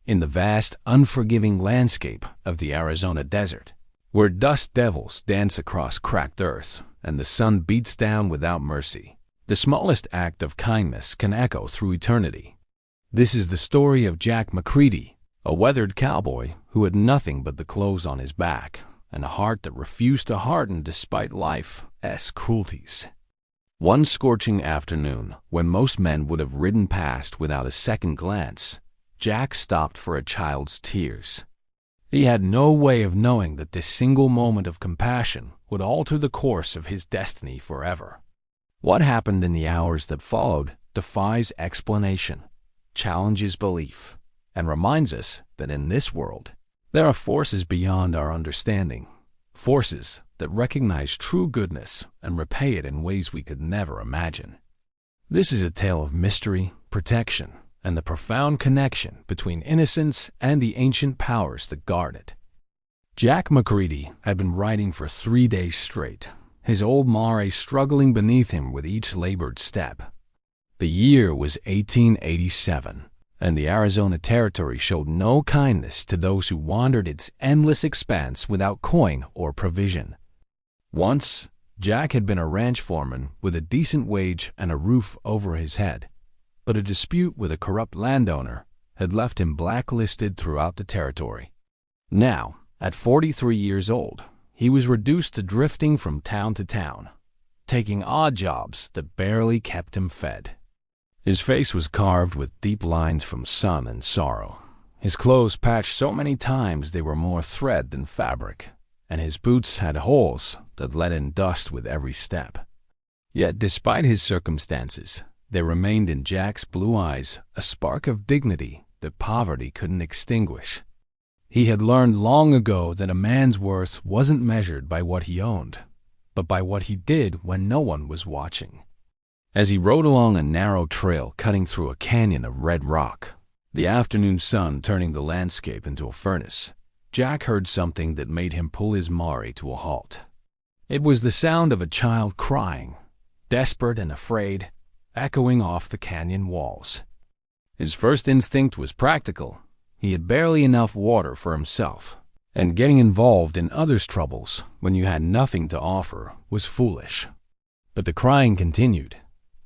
in the vast, unforgiving landscape of the Arizona desert, where dust devils dance across cracked earth and the sun beats down without mercy, the smallest act of kindness can echo through eternity. This is the story of Jack McCready, a weathered cowboy who had nothing but the clothes on his back and a heart that refused to harden despite life's cruelties. One scorching afternoon, when most men would have ridden past without a second glance, Jack stopped for a child's tears. He had no way of knowing that this single moment of compassion would alter the course of his destiny forever. What happened in the hours that followed defies explanation, challenges belief, and reminds us that in this world, there are forces beyond our understanding, forces that recognize true goodness and repay it in ways we could never imagine. This is a tale of mystery, protection, and the profound connection between innocence and the ancient powers that guard it. Jack McCready had been riding for 3 days straight, his old mare struggling beneath him with each labored step. The year was 1887, and the Arizona Territory showed no kindness to those who wandered its endless expanse without coin or provision. Once, Jack had been a ranch foreman with a decent wage and a roof over his head, but a dispute with a corrupt landowner had left him blacklisted throughout the territory. Now, at 43 years old, he was reduced to drifting from town to town, taking odd jobs that barely kept him fed. His face was carved with deep lines from sun and sorrow, his clothes patched so many times they were more thread than fabric, and his boots had holes that let in dust with every step. Yet despite his circumstances, there remained in Jack's blue eyes a spark of dignity that poverty couldn't extinguish. He had learned long ago that a man's worth wasn't measured by what he owned, but by what he did when no one was watching. As he rode along a narrow trail cutting through a canyon of red rock, the afternoon sun turning the landscape into a furnace, Jack heard something that made him pull his mare to a halt. It was the sound of a child crying, desperate and afraid, echoing off the canyon walls. His first instinct was practical. He had barely enough water for himself, and getting involved in others' troubles when you had nothing to offer was foolish. But the crying continued,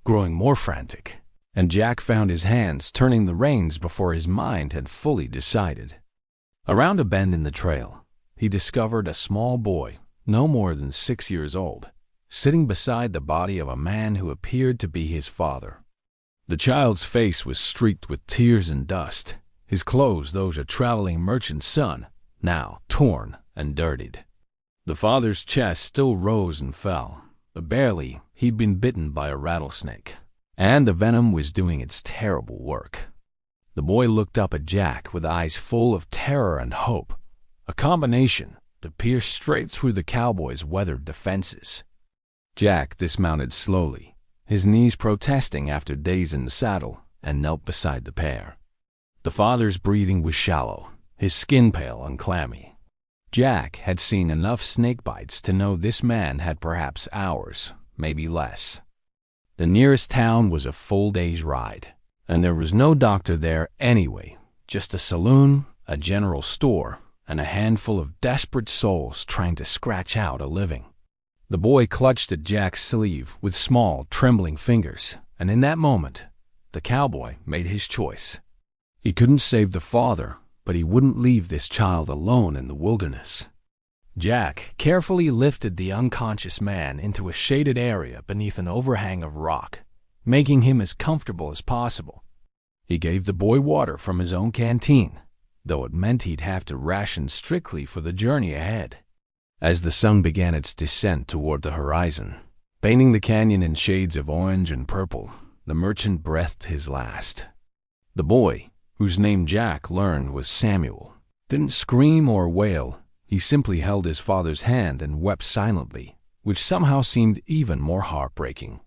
growing more frantic, and Jack found his hands turning the reins before his mind had fully decided. Around a bend in the trail, he discovered a small boy, no more than 6 years old, sitting beside the body of a man who appeared to be his father. The child's face was streaked with tears and dust, his clothes those of a traveling merchant's son, now torn and dirtied. The father's chest still rose and fell, but barely he'd been bitten by a rattlesnake, and the venom was doing its terrible work. The boy looked up at Jack with eyes full of terror and hope, a combination that pierced straight through the cowboy's weathered defenses. Jack dismounted slowly, his knees protesting after days in the saddle, and knelt beside the pair. The father's breathing was shallow, his skin pale and clammy. Jack had seen enough snake bites to know this man had perhaps hours, maybe less. The nearest town was a full day's ride, and there was no doctor there anyway, just a saloon, a general store, and a handful of desperate souls trying to scratch out a living. The boy clutched at Jack's sleeve with small, trembling fingers, and in that moment, the cowboy made his choice. He couldn't save the father, but he wouldn't leave this child alone in the wilderness. Jack carefully lifted the unconscious man into a shaded area beneath an overhang of rock, making him as comfortable as possible. He gave the boy water from his own canteen, though it meant he'd have to ration strictly for the journey ahead. As the sun began its descent toward the horizon, painting the canyon in shades of orange and purple, the merchant breathed his last. The boy, whose name Jack learned was Samuel, didn't scream or wail. He simply held his father's hand and wept silently, which somehow seemed even more heartbreaking.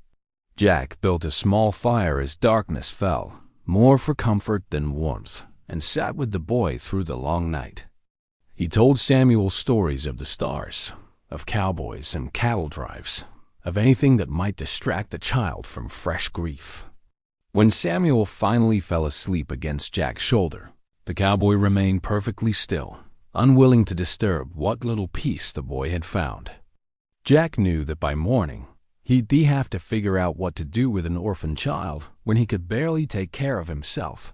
Jack built a small fire as darkness fell, more for comfort than warmth, and sat with the boy through the long night. He told Samuel stories of the stars, of cowboys and cattle drives, of anything that might distract the child from fresh grief. When Samuel finally fell asleep against Jack's shoulder, The cowboy remained perfectly still, unwilling to disturb what little peace the boy had found. Jack knew that by morning, he'd have to figure out what to do with an orphan child when he could barely take care of himself.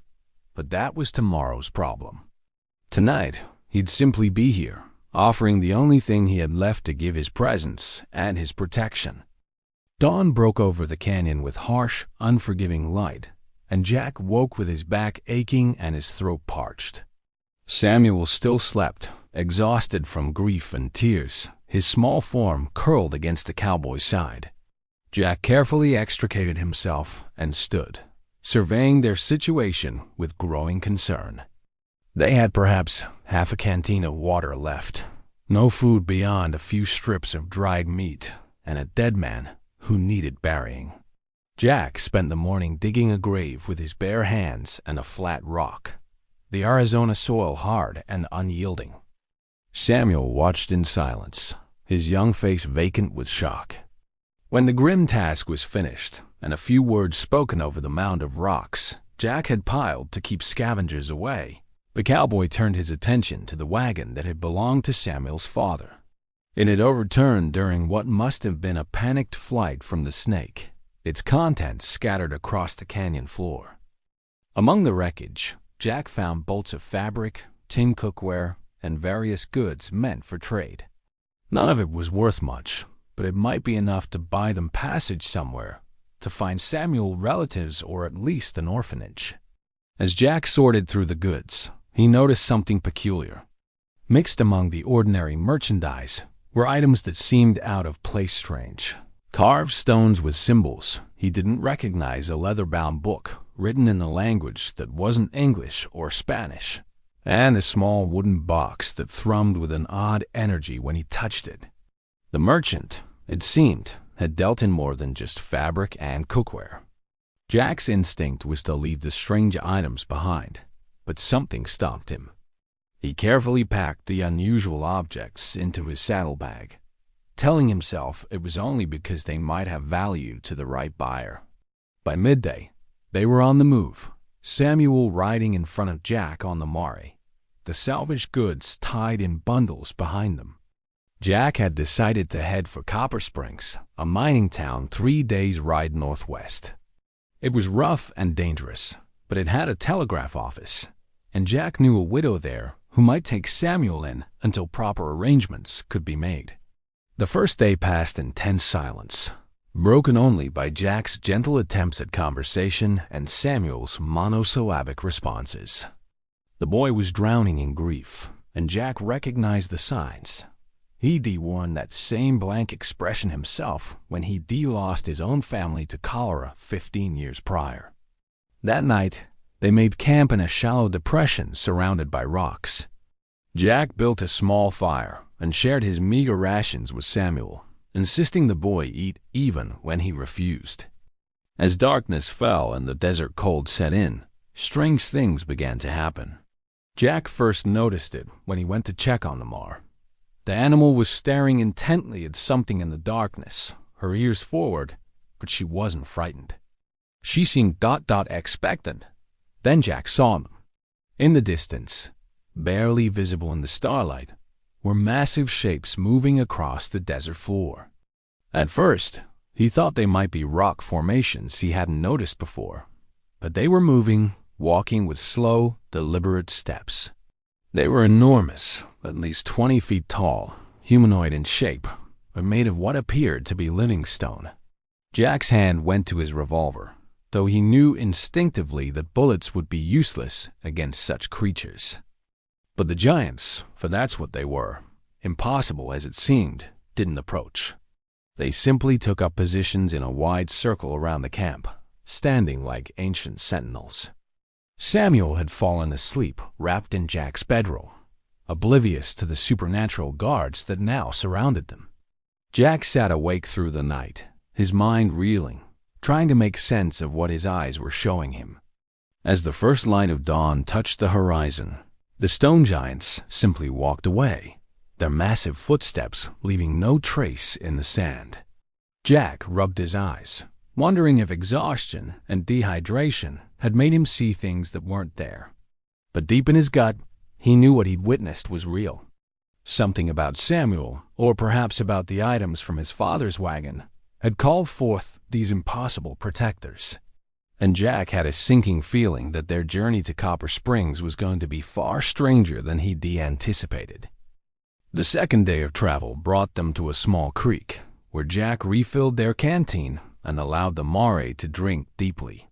But that was tomorrow's problem. Tonight, he'd simply be here, offering the only thing he had left to give his presence and his protection. Dawn broke over the canyon with harsh, unforgiving light, and Jack woke with his back aching and his throat parched. Samuel still slept, exhausted from grief and tears, his small form curled against the cowboy's side. Jack carefully extricated himself and stood, surveying their situation with growing concern. They had perhaps half a canteen of water left, no food beyond a few strips of dried meat, and a dead man who needed burying. Jack spent the morning digging a grave with his bare hands and a flat rock, the Arizona soil hard and unyielding. Samuel watched in silence, his young face vacant with shock. When the grim task was finished and a few words spoken over the mound of rocks Jack had piled to keep scavengers away, the cowboy turned his attention to the wagon that had belonged to Samuel's father. It had overturned during what must have been a panicked flight from the snake, its contents scattered across the canyon floor. Among the wreckage, Jack found bolts of fabric, tin cookware, and various goods meant for trade. None of it was worth much, but it might be enough to buy them passage somewhere, to find Samuel relatives or at least an orphanage. As Jack sorted through the goods, he noticed something peculiar. Mixed among the ordinary merchandise were items that seemed out of place strange. Carved stones with symbols he didn't recognize, a leather-bound book written in a language that wasn't English or Spanish, and a small wooden box that thrummed with an odd energy when he touched it. The merchant, it seemed, had dealt in more than just fabric and cookware. Jack's instinct was to leave the strange items behind, but something stopped him. He carefully packed the unusual objects into his saddlebag, telling himself it was only because they might have value to the right buyer. By midday, they were on the move, Samuel riding in front of Jack on the Mare, the salvaged goods tied in bundles behind them. Jack had decided to head for Copper Springs, a mining town 3 days' ride northwest. It was rough and dangerous, but it had a telegraph office, and Jack knew a widow there who might take Samuel in until proper arrangements could be made. The first day passed in tense silence, broken only by Jack's gentle attempts at conversation and Samuel's monosyllabic responses. The boy was drowning in grief, and Jack recognized the signs. He'd worn that same blank expression himself when he lost his own family to cholera 15 years prior. That night, they made camp in a shallow depression surrounded by rocks. Jack built a small fire and shared his meager rations with Samuel, insisting the boy eat even when he refused. As darkness fell and the desert cold set in, strange things began to happen. Jack first noticed it when he went to check on the Mar. The animal was staring intently at something in the darkness, her ears forward, but she wasn't frightened. She seemed expectant. Then Jack saw them. In the distance, barely visible in the starlight, were massive shapes moving across the desert floor. At first, he thought they might be rock formations he hadn't noticed before, but they were moving, walking with slow, deliberate steps. They were enormous, at least 20 feet tall, humanoid in shape, but made of what appeared to be living stone. Jack's hand went to his revolver, though he knew instinctively that bullets would be useless against such creatures. But the giants, for that's what they were, impossible as it seemed, didn't approach. They simply took up positions in a wide circle around the camp, standing like ancient sentinels. Samuel had fallen asleep wrapped in Jack's bedroll, oblivious to the supernatural guards that now surrounded them. Jack sat awake through the night, his mind reeling, trying to make sense of what his eyes were showing him. As the first light of dawn touched the horizon, the stone giants simply walked away, their massive footsteps leaving no trace in the sand. Jack rubbed his eyes, wondering if exhaustion and dehydration had made him see things that weren't there. But deep in his gut, he knew what he'd witnessed was real. Something about Samuel, or perhaps about the items from his father's wagon, had called forth these impossible protectors. And Jack had a sinking feeling that their journey to Copper Springs was going to be far stranger than he'd anticipated. The second day of travel brought them to a small creek, where Jack refilled their canteen and allowed the Mare to drink deeply.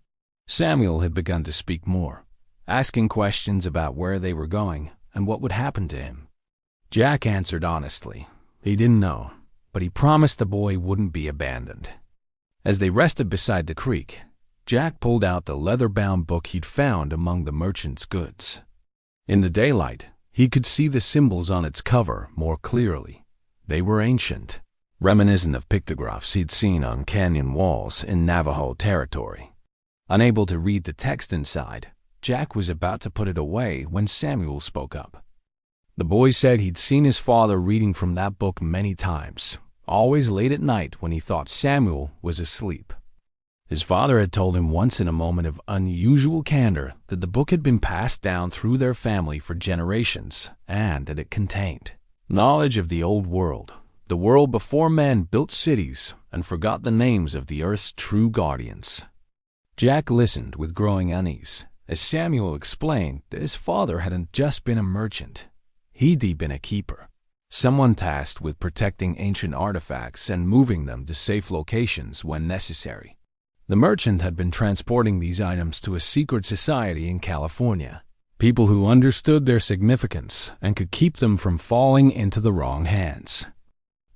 Samuel had begun to speak more, asking questions about where they were going and what would happen to him. Jack answered honestly. He didn't know, but he promised the boy wouldn't be abandoned. As they rested beside the creek, Jack pulled out the leather-bound book he'd found among the merchant's goods. In the daylight, he could see the symbols on its cover more clearly. They were ancient, reminiscent of pictographs he'd seen on canyon walls in Navajo territory. Unable to read the text inside, Jack was about to put it away when Samuel spoke up. The boy said he'd seen his father reading from that book many times, always late at night when he thought Samuel was asleep. His father had told him once in a moment of unusual candor that the book had been passed down through their family for generations and that it contained knowledge of the old world, the world before men built cities and forgot the names of the earth's true guardians. Jack listened with growing unease as Samuel explained that his father hadn't just been a merchant. He'd been a keeper, someone tasked with protecting ancient artifacts and moving them to safe locations when necessary. The merchant had been transporting these items to a secret society in California, people who understood their significance and could keep them from falling into the wrong hands.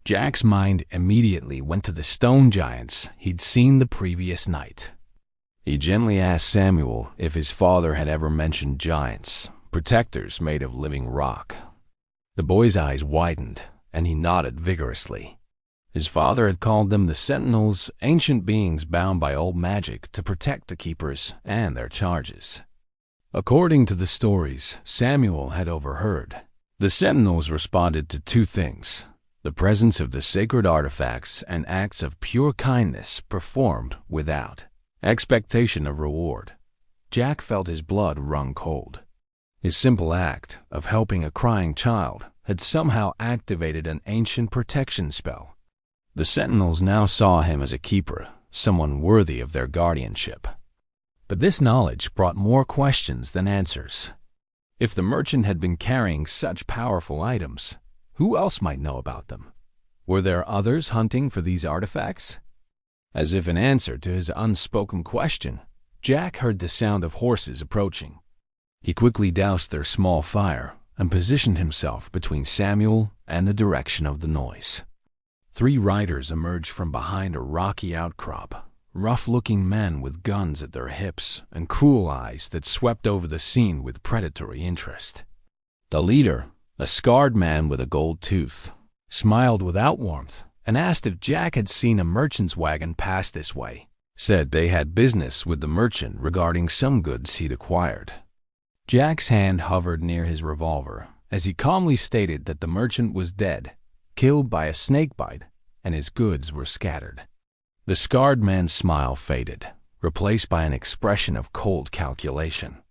Jack's mind immediately went to the stone giants he'd seen the previous night. He gently asked Samuel if his father had ever mentioned giants, protectors made of living rock. The boy's eyes widened, and he nodded vigorously. His father had called them the Sentinels, ancient beings bound by old magic to protect the keepers and their charges. According to the stories Samuel had overheard, the Sentinels responded to two things: the presence of the sacred artifacts and acts of pure kindness performed without expectation of reward. Jack felt his blood run cold. His simple act of helping a crying child had somehow activated an ancient protection spell. The Sentinels now saw him as a keeper, someone worthy of their guardianship. But this knowledge brought more questions than answers. If the merchant had been carrying such powerful items, who else might know about them? Were there others hunting for these artifacts? As if in answer to his unspoken question, Jack heard the sound of horses approaching. He quickly doused their small fire and positioned himself between Samuel and the direction of the noise. 3 riders emerged from behind a rocky outcrop, rough-looking men with guns at their hips and cruel eyes that swept over the scene with predatory interest. The leader, a scarred man with a gold tooth, smiled without warmth and asked if Jack had seen a merchant's wagon pass this way. Said they had business with the merchant regarding some goods he'd acquired. Jack's hand hovered near his revolver as he calmly stated that the merchant was dead, killed by a snakebite, and his goods were scattered. The scarred man's smile faded, replaced by an expression of cold calculation.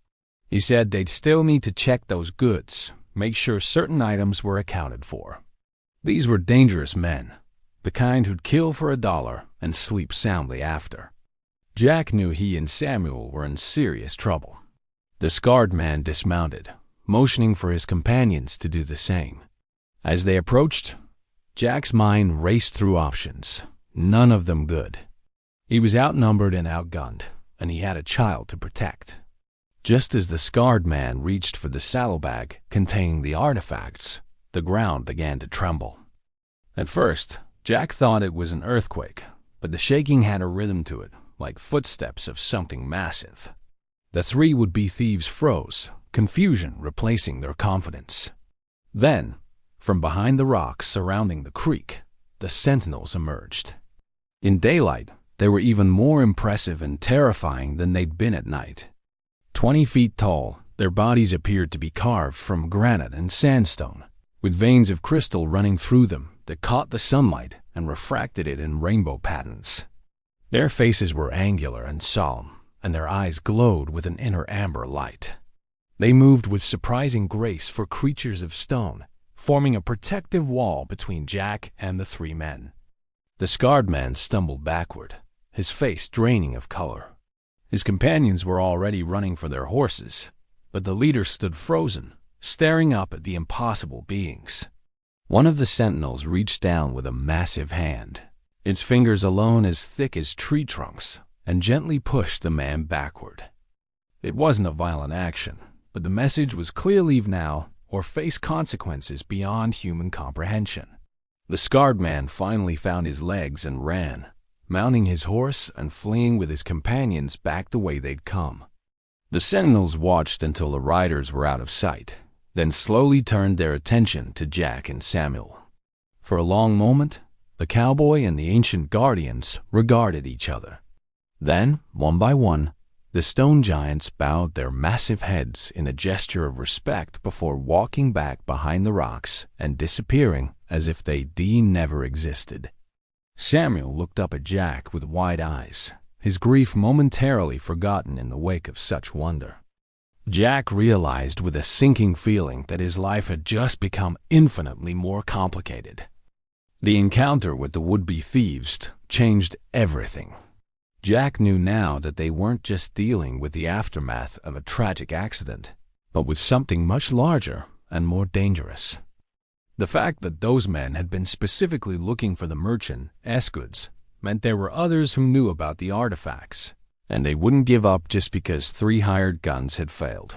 He said they'd still need to check those goods, make sure certain items were accounted for. These were dangerous men, the kind who'd kill for $1 and sleep soundly after. Jack knew he and Samuel were in serious trouble. The scarred man dismounted, motioning for his companions to do the same. As they approached, Jack's mind raced through options, none of them good. He was outnumbered and outgunned, and he had a child to protect. Just as the scarred man reached for the saddlebag containing the artifacts, the ground began to tremble. At first, Jack thought it was an earthquake, but the shaking had a rhythm to it, like footsteps of something massive. The 3 would-be thieves froze, confusion replacing their confidence. Then, from behind the rocks surrounding the creek, the Sentinels emerged. In daylight, they were even more impressive and terrifying than they'd been at night. 20 feet tall, their bodies appeared to be carved from granite and sandstone, with veins of crystal running through them that caught the sunlight and refracted it in rainbow patterns. Their faces were angular and solemn, and their eyes glowed with an inner amber light. They moved with surprising grace for creatures of stone, forming a protective wall between Jack and the three men. The scarred man stumbled backward, his face draining of color. His companions were already running for their horses, but the leader stood frozen, staring up at the impossible beings. One of the sentinels reached down with a massive hand, its fingers alone as thick as tree trunks, and gently pushed the man backward. It wasn't a violent action, but the message was clear: leave now, or face consequences beyond human comprehension. The scarred man finally found his legs and ran, mounting his horse and fleeing with his companions back the way they'd come. The sentinels watched until the riders were out of sight, then slowly turned their attention to Jack and Samuel. For a long moment, the cowboy and the ancient guardians regarded each other. Then, one by one, the stone giants bowed their massive heads in a gesture of respect before walking back behind the rocks and disappearing as if they never existed. Samuel looked up at Jack with wide eyes, his grief momentarily forgotten in the wake of such wonder. Jack realized with a sinking feeling that his life had just become infinitely more complicated. The encounter with the would-be thieves changed everything. Jack knew now that they weren't just dealing with the aftermath of a tragic accident, but with something much larger and more dangerous. The fact that those men had been specifically looking for the merchant Escuds meant there were others who knew about the artifacts, and they wouldn't give up just because 3 hired guns had failed.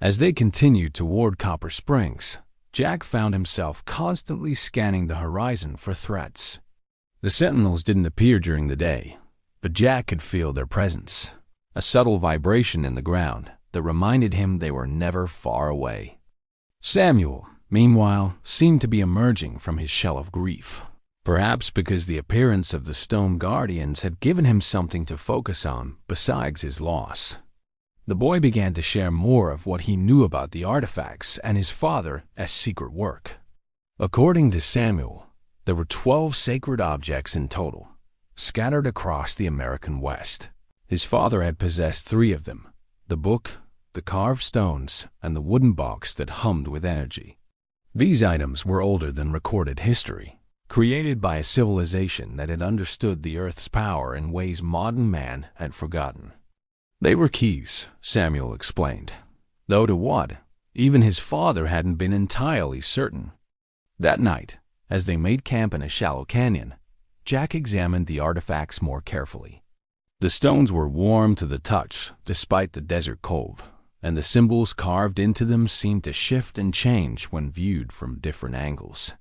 As they continued toward Copper Springs, Jack found himself constantly scanning the horizon for threats. The sentinels didn't appear during the day, but Jack could feel their presence, a subtle vibration in the ground that reminded him they were never far away. Samuel, meanwhile, seemed to be emerging from his shell of grief, perhaps because the appearance of the stone guardians had given him something to focus on besides his loss. The boy began to share more of what he knew about the artifacts and his father as secret work. According to Samuel, there were 12 sacred objects in total, scattered across the American West. His father had possessed 3 of them: the book, the carved stones, and the wooden box that hummed with energy. These items were older than recorded history, created by a civilization that had understood the Earth's power in ways modern man had forgotten. They were keys, Samuel explained, though to what, even his father hadn't been entirely certain. That night, as they made camp in a shallow canyon, Jack examined the artifacts more carefully. The stones were warm to the touch despite the desert cold, and the symbols carved into them seemed to shift and change when viewed from different angles.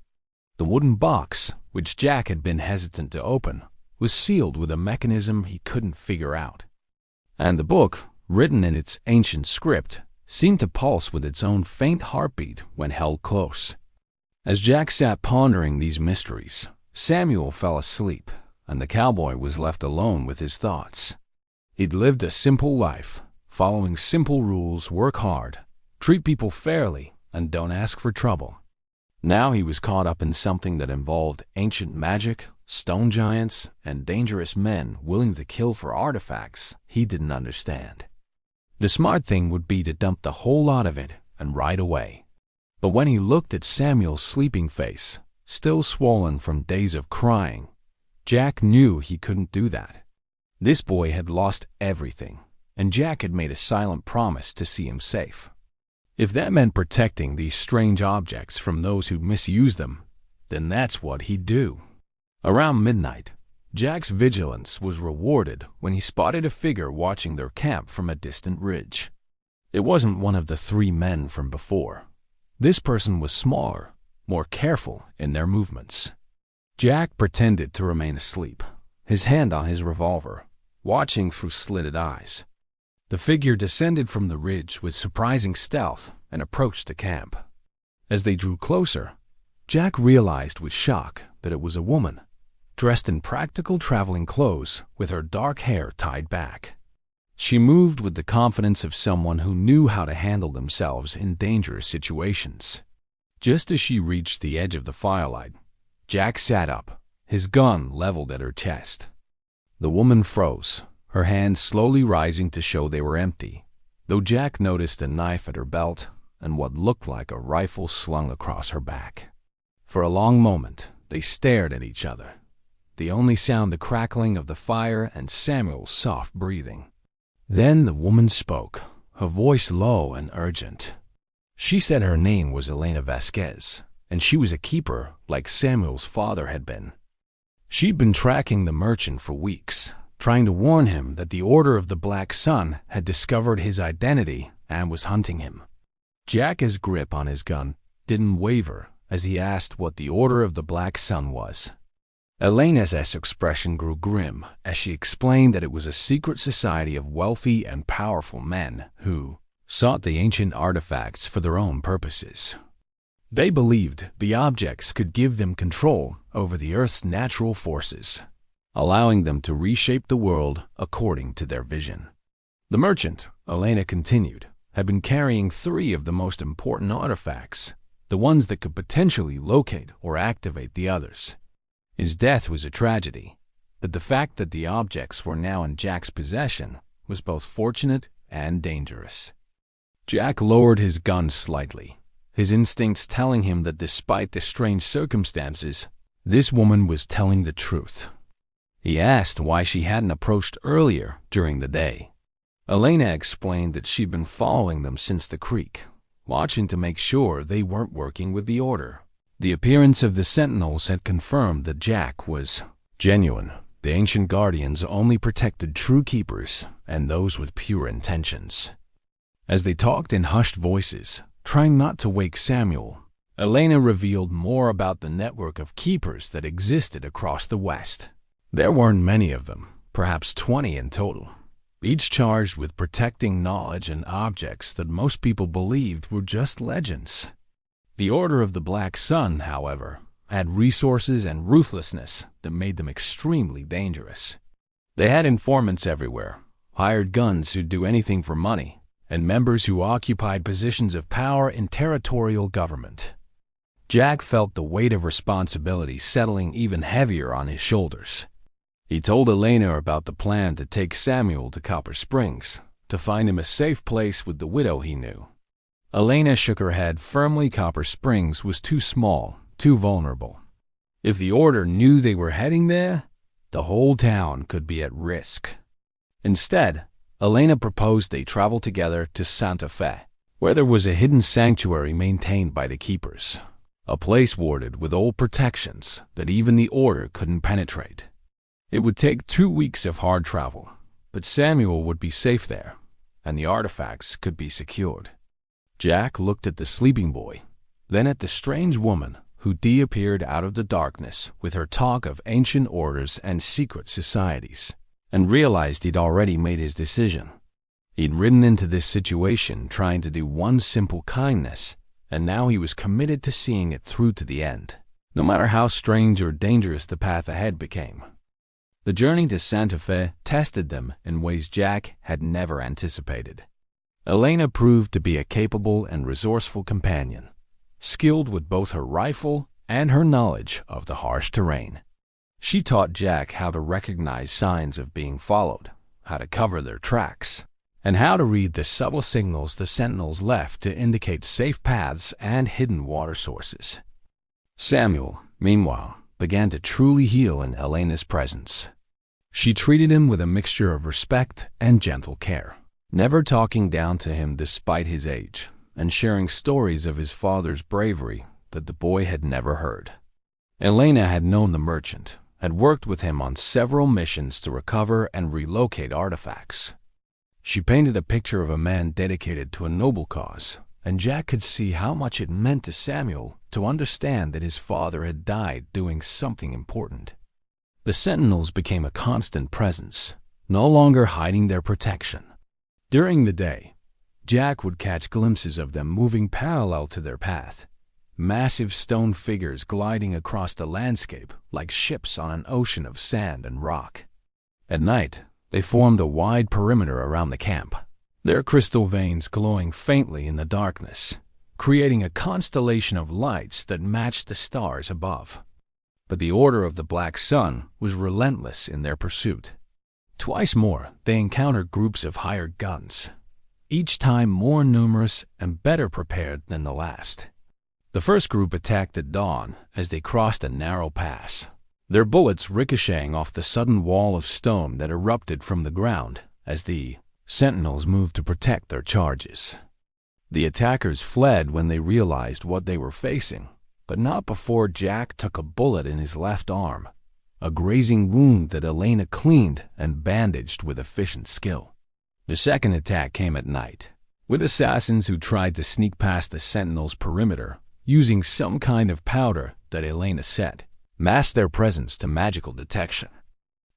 The wooden box, which Jack had been hesitant to open, was sealed with a mechanism he couldn't figure out. And the book, written in its ancient script, seemed to pulse with its own faint heartbeat when held close. As Jack sat pondering these mysteries, Samuel fell asleep, and the cowboy was left alone with his thoughts. He'd lived a simple life, following simple rules: work hard, treat people fairly, and don't ask for trouble. Now he was caught up in something that involved ancient magic, stone giants, and dangerous men willing to kill for artifacts he didn't understand. The smart thing would be to dump the whole lot of it and ride away. But when he looked at Samuel's sleeping face, still swollen from days of crying, Jack knew he couldn't do that. This boy had lost everything, and Jack had made a silent promise to see him safe. If that meant protecting these strange objects from those who misused them, then that's what he'd do. Around midnight, Jack's vigilance was rewarded when he spotted a figure watching their camp from a distant ridge. It wasn't one of the 3 men from before. This person was smaller, more careful in their movements. Jack pretended to remain asleep, his hand on his revolver, watching through slitted eyes. The figure descended from the ridge with surprising stealth and approached the camp. As they drew closer, Jack realized with shock that it was a woman, dressed in practical traveling clothes with her dark hair tied back. She moved with the confidence of someone who knew how to handle themselves in dangerous situations. Just as she reached the edge of the firelight, Jack sat up, his gun leveled at her chest. The woman froze, her hands slowly rising to show they were empty, though Jack noticed a knife at her belt and what looked like a rifle slung across her back. For a long moment, they stared at each other, the only sound the crackling of the fire and Samuel's soft breathing. Then the woman spoke, her voice low and urgent. She said her name was Elena Vasquez, and she was a keeper like Samuel's father had been. She'd been tracking the merchant for weeks, trying to warn him that the Order of the Black Sun had discovered his identity and was hunting him. Jack's grip on his gun didn't waver as he asked what the Order of the Black Sun was. Elena's expression grew grim as she explained that it was a secret society of wealthy and powerful men who sought the ancient artifacts for their own purposes. They believed the objects could give them control over the Earth's natural forces, allowing them to reshape the world according to their vision. The merchant, Elena continued, had been carrying 3 of the most important artifacts, the ones that could potentially locate or activate the others. His death was a tragedy, but the fact that the objects were now in Jack's possession was both fortunate and dangerous. Jack lowered his gun slightly, his instincts telling him that despite the strange circumstances, this woman was telling the truth. He asked why she hadn't approached earlier during the day. Elena explained that she'd been following them since the creek, watching to make sure they weren't working with the Order. The appearance of the sentinels had confirmed that Jack was genuine. The ancient guardians only protected true keepers and those with pure intentions. As they talked in hushed voices, trying not to wake Samuel, Elena revealed more about the network of keepers that existed across the West. There weren't many of them, perhaps 20 in total, each charged with protecting knowledge and objects that most people believed were just legends. The Order of the Black Sun, however, had resources and ruthlessness that made them extremely dangerous. They had informants everywhere, hired guns who'd do anything for money, and members who occupied positions of power in territorial government. Jack felt the weight of responsibility settling even heavier on his shoulders. He told Elena about the plan to take Samuel to Copper Springs, to find him a safe place with the widow he knew. Elena shook her head firmly. Copper Springs was too small, too vulnerable. If the Order knew they were heading there, the whole town could be at risk. Instead, Elena proposed they travel together to Santa Fe, where there was a hidden sanctuary maintained by the keepers, a place warded with old protections that even the Order couldn't penetrate. It would take 2 weeks of hard travel, but Samuel would be safe there, and the artifacts could be secured. Jack looked at the sleeping boy, then at the strange woman who appeared out of the darkness with her talk of ancient orders and secret societies, and realized he'd already made his decision. He'd ridden into this situation trying to do one simple kindness, and now he was committed to seeing it through to the end, no matter how strange or dangerous the path ahead became. The journey to Santa Fe tested them in ways Jack had never anticipated. Elena proved to be a capable and resourceful companion, skilled with both her rifle and her knowledge of the harsh terrain. She taught Jack how to recognize signs of being followed, how to cover their tracks, and how to read the subtle signals the sentinels left to indicate safe paths and hidden water sources. Samuel, meanwhile, began to truly heal in Elena's presence. She treated him with a mixture of respect and gentle care, never talking down to him despite his age, and sharing stories of his father's bravery that the boy had never heard. Elena had known the merchant, had worked with him on several missions to recover and relocate artifacts. She painted a picture of a man dedicated to a noble cause, and Jack could see how much it meant to Samuel to understand that his father had died doing something important. The sentinels became a constant presence, no longer hiding their protection. During the day, Jack would catch glimpses of them moving parallel to their path, massive stone figures gliding across the landscape like ships on an ocean of sand and rock. At night, they formed a wide perimeter around the camp, their crystal veins glowing faintly in the darkness, creating a constellation of lights that matched the stars above. But the Order of the Black Sun was relentless in their pursuit. Twice more, they encountered groups of hired guns. each time more numerous and better prepared than the last. The first group attacked at dawn as they crossed a narrow pass, their bullets ricocheting off the sudden wall of stone that erupted from the ground as the sentinels moved to protect their charges. The attackers fled when they realized what they were facing, but not before Jack took a bullet in his left arm, a grazing wound that Elena cleaned and bandaged with efficient skill. The second attack came at night, with assassins who tried to sneak past the sentinels' perimeter using some kind of powder that Elena said masked their presence to magical detection.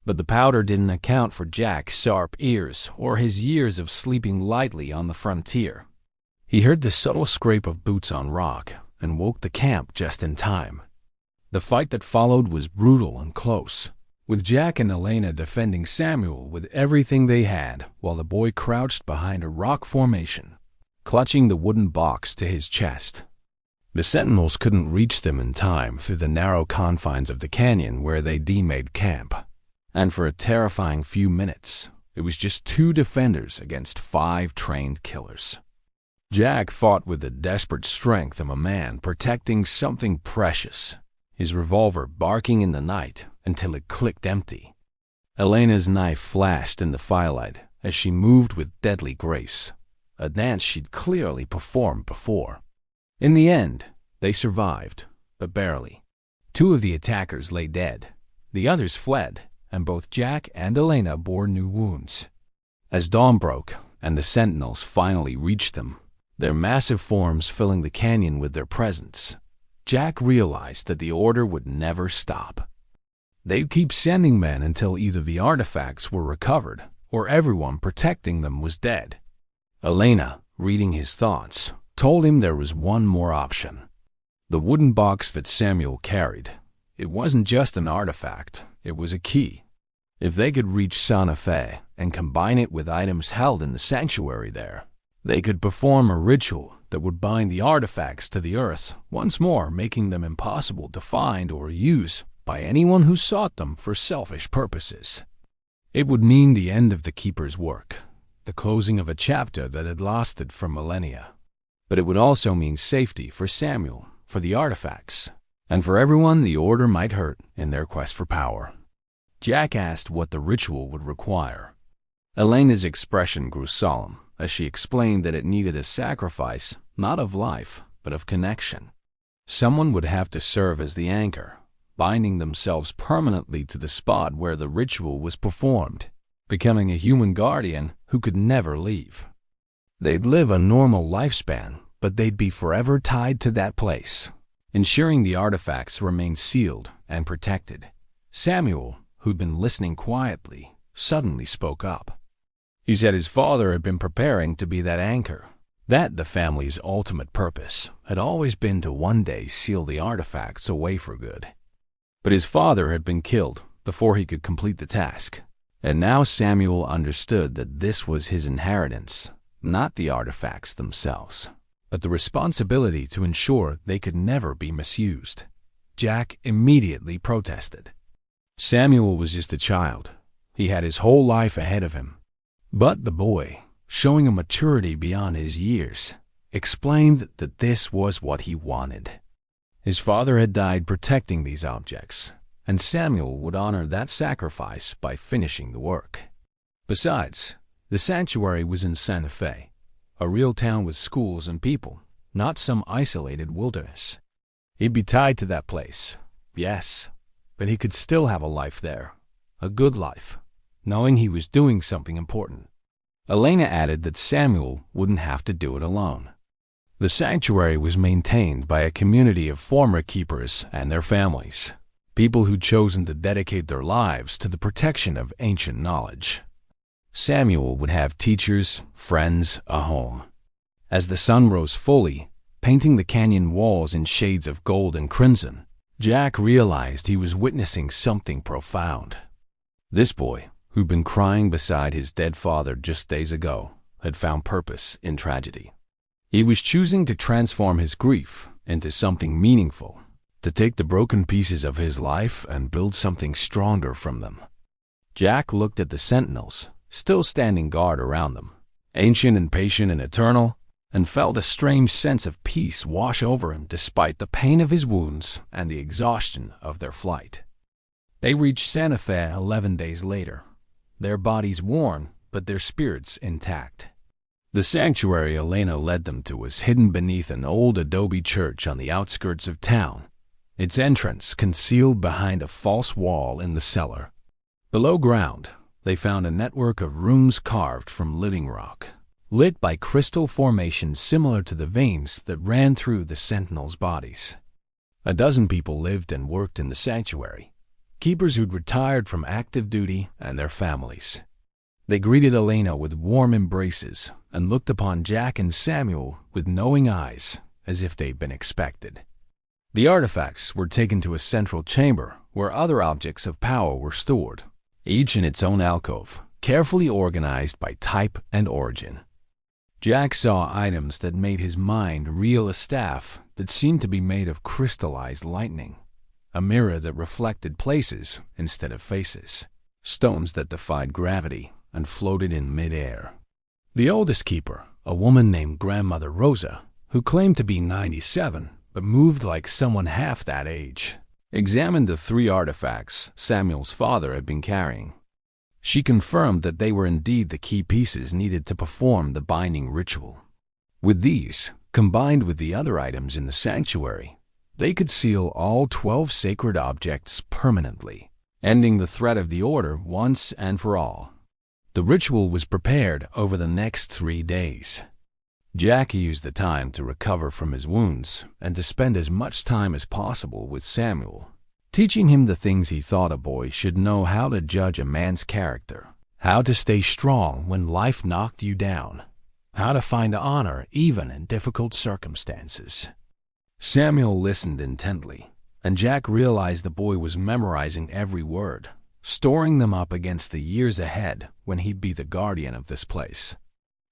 But the powder didn't account for Jack's sharp ears or his years of sleeping lightly on the frontier. He heard the subtle scrape of boots on rock and woke the camp just in time. The fight that followed was brutal and close, with Jack and Elena defending Samuel with everything they had while the boy crouched behind a rock formation, clutching the wooden box to his chest. The sentinels couldn't reach them in time through the narrow confines of the canyon where they made camp, and for a terrifying few minutes, it was just 2 defenders against 5 trained killers. Jack fought with the desperate strength of a man protecting something precious, his revolver barking in the night until it clicked empty. Elena's knife flashed in the firelight as she moved with deadly grace, a dance she'd clearly performed before. In the end, they survived, but barely. 2 of the attackers lay dead. The others fled, and both Jack and Elena bore new wounds. As dawn broke and the sentinels finally reached them, their massive forms filling the canyon with their presence, Jack realized that the order would never stop. They'd keep sending men until either the artifacts were recovered or everyone protecting them was dead. Elena, reading his thoughts, told him there was one more option. The wooden box that Samuel carried. It wasn't just an artifact, it was a key. If they could reach Santa Fe and combine it with items held in the sanctuary there, they could perform a ritual that would bind the artifacts to the earth, once more making them impossible to find or use by anyone who sought them for selfish purposes. It would mean the end of the Keeper's work, the closing of a chapter that had lasted for millennia. But it would also mean safety for Samuel, for the artifacts, and for everyone the Order might hurt in their quest for power. Jack asked what the ritual would require. Elena's expression grew solemn as she explained that it needed a sacrifice, not of life, but of connection. Someone would have to serve as the anchor, binding themselves permanently to the spot where the ritual was performed, becoming a human guardian who could never leave. They'd live a normal lifespan, but they'd be forever tied to that place, ensuring the artifacts remained sealed and protected. Samuel, who'd been listening quietly, suddenly spoke up. He said his father had been preparing to be that anchor, that the family's ultimate purpose had always been to one day seal the artifacts away for good. But his father had been killed before he could complete the task, and now Samuel understood that this was his inheritance. Not the artifacts themselves, but the responsibility to ensure they could never be misused. Jack immediately protested. Samuel was just a child. He had his whole life ahead of him. But the boy, showing a maturity beyond his years, explained that this was what he wanted. His father had died protecting these objects, and Samuel would honor that sacrifice by finishing the work. Besides, the sanctuary was in Santa Fe, a real town with schools and people, not some isolated wilderness. He'd be tied to that place, yes, but he could still have a life there, a good life, knowing he was doing something important. Elena added that Samuel wouldn't have to do it alone. The sanctuary was maintained by a community of former keepers and their families, people who'd chosen to dedicate their lives to the protection of ancient knowledge. Samuel would have teachers, friends, a home. As the sun rose fully, painting the canyon walls in shades of gold and crimson, Jack realized he was witnessing something profound. This boy, who'd been crying beside his dead father just days ago, had found purpose in tragedy. He was choosing to transform his grief into something meaningful, to take the broken pieces of his life and build something stronger from them. Jack looked at the sentinels, still standing guard around them, ancient and patient and eternal, and felt a strange sense of peace wash over him despite the pain of his wounds and the exhaustion of their flight. They reached Santa Fe 11 days later, their bodies worn but their spirits intact. The sanctuary Elena led them to was hidden beneath an old adobe church on the outskirts of town, its entrance concealed behind a false wall in the cellar. Below ground, they found a network of rooms carved from living rock, lit by crystal formations similar to the veins that ran through the sentinels' bodies. A dozen people lived and worked in the sanctuary, keepers who'd retired from active duty and their families. They greeted Elena with warm embraces and looked upon Jack and Samuel with knowing eyes, as if they'd been expected. The artifacts were taken to a central chamber where other objects of power were stored, each in its own alcove, carefully organized by type and origin. Jack saw items that made his mind reel: a staff that seemed to be made of crystallized lightning, a mirror that reflected places instead of faces, stones that defied gravity and floated in midair. The oldest keeper, a woman named Grandmother Rosa, who claimed to be 97 but moved like someone half that age, examined the 3 artifacts Samuel's father had been carrying. She confirmed that they were indeed the key pieces needed to perform the binding ritual. With these, combined with the other items in the sanctuary, they could seal all 12 sacred objects permanently, ending the threat of the order once and for all. The ritual was prepared over the next 3 days. Jack used the time to recover from his wounds and to spend as much time as possible with Samuel, teaching him the things he thought a boy should know: how to judge a man's character, how to stay strong when life knocked you down, how to find honor even in difficult circumstances. Samuel listened intently, and Jack realized the boy was memorizing every word, storing them up against the years ahead when he'd be the guardian of this place.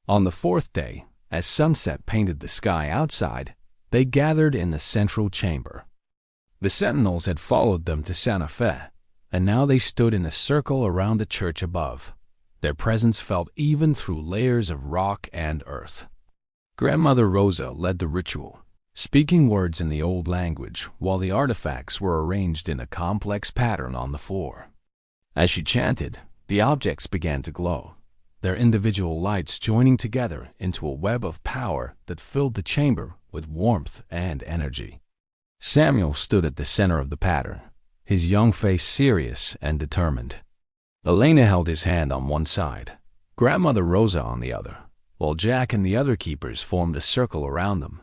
On the 4th day, as sunset painted the sky outside, they gathered in the central chamber. The sentinels had followed them to Santa Fe, and now they stood in a circle around the church above. Their presence felt even through layers of rock and earth. Grandmother Rosa led the ritual, speaking words in the old language while the artifacts were arranged in a complex pattern on the floor. As she chanted, the objects began to glow, their individual lights joining together into a web of power that filled the chamber with warmth and energy. Samuel stood at the center of the pattern, his young face serious and determined. Elena held his hand on one side, Grandmother Rosa on the other, while Jack and the other keepers formed a circle around them.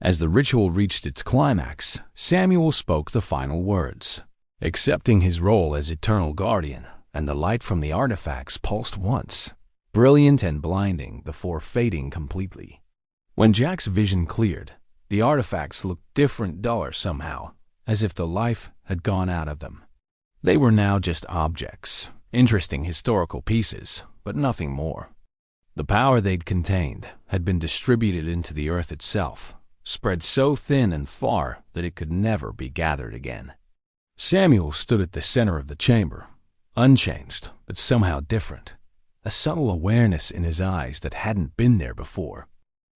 As the ritual reached its climax, Samuel spoke the final words, accepting his role as eternal guardian, and the light from the artifacts pulsed once, brilliant and blinding before fading completely. When Jack's vision cleared, the artifacts looked different, duller somehow, as if the life had gone out of them. They were now just objects, interesting historical pieces, but nothing more. The power they'd contained had been distributed into the earth itself, spread so thin and far that it could never be gathered again. Samuel stood at the center of the chamber, unchanged, but somehow different, a subtle awareness in his eyes that hadn't been there before.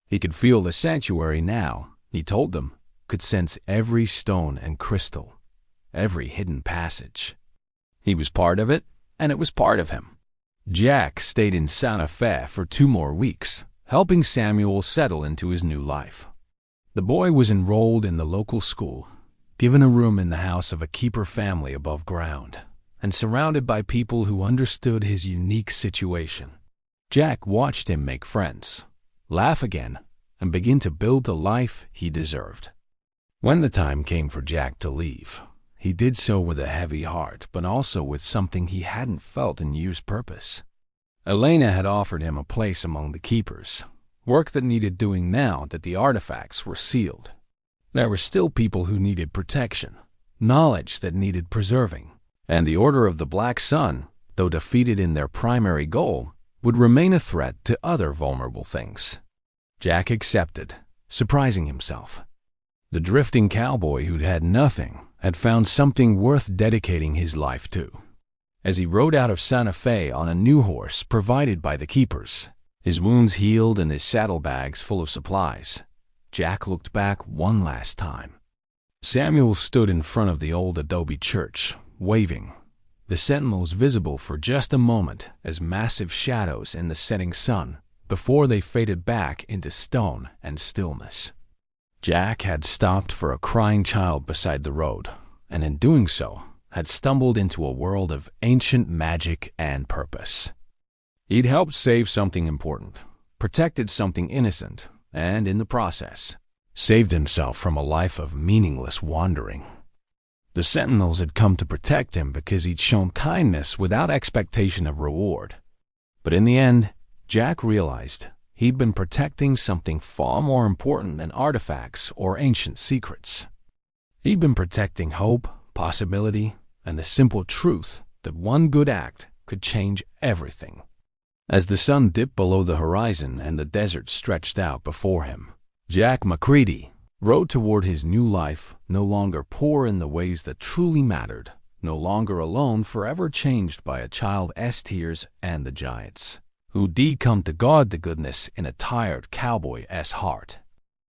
He could feel the sanctuary now, he told them, could sense every stone and crystal, every hidden passage. He was part of it, and it was part of him. Jack stayed in Santa Fe for 2 more weeks, helping Samuel settle into his new life. The boy was enrolled in the local school, given a room in the house of a keeper family above ground, and surrounded by people who understood his unique situation. Jack watched him make friends, laugh again, and begin to build the life he deserved. When the time came for Jack to leave, he did so with a heavy heart, but also with something he hadn't felt in years purpose. Elena had offered him a place among the keepers, work that needed doing now that the artifacts were sealed. There were still people who needed protection, knowledge that needed preserving, and the Order of the Black Sun, though defeated in their primary goal, would remain a threat to other vulnerable things. Jack accepted, surprising himself. The drifting cowboy who'd had nothing had found something worth dedicating his life to. As he rode out of Santa Fe on a new horse provided by the keepers, His wounds healed and his saddlebags full of supplies, Jack looked back one last time. Samuel stood in front of the old adobe church, waving, the sentinels visible for just a moment as massive shadows in the setting sun before they faded back into stone and stillness. Jack had stopped for a crying child beside the road, and in doing so, had stumbled into a world of ancient magic and purpose. He'd helped save something important, protected something innocent, and in the process, saved himself from a life of meaningless wandering. The sentinels had come to protect him because he'd shown kindness without expectation of reward. But in the end, Jack realized he'd been protecting something far more important than artifacts or ancient secrets. He'd been protecting hope, possibility, and the simple truth that one good act could change everything. As the sun dipped below the horizon and the desert stretched out before him, Jack Macready rode toward his new life, no longer poor in the ways that truly mattered, no longer alone, forever changed by a child's tears and the giants, who'd come to guard the goodness in a tired cowboy's heart.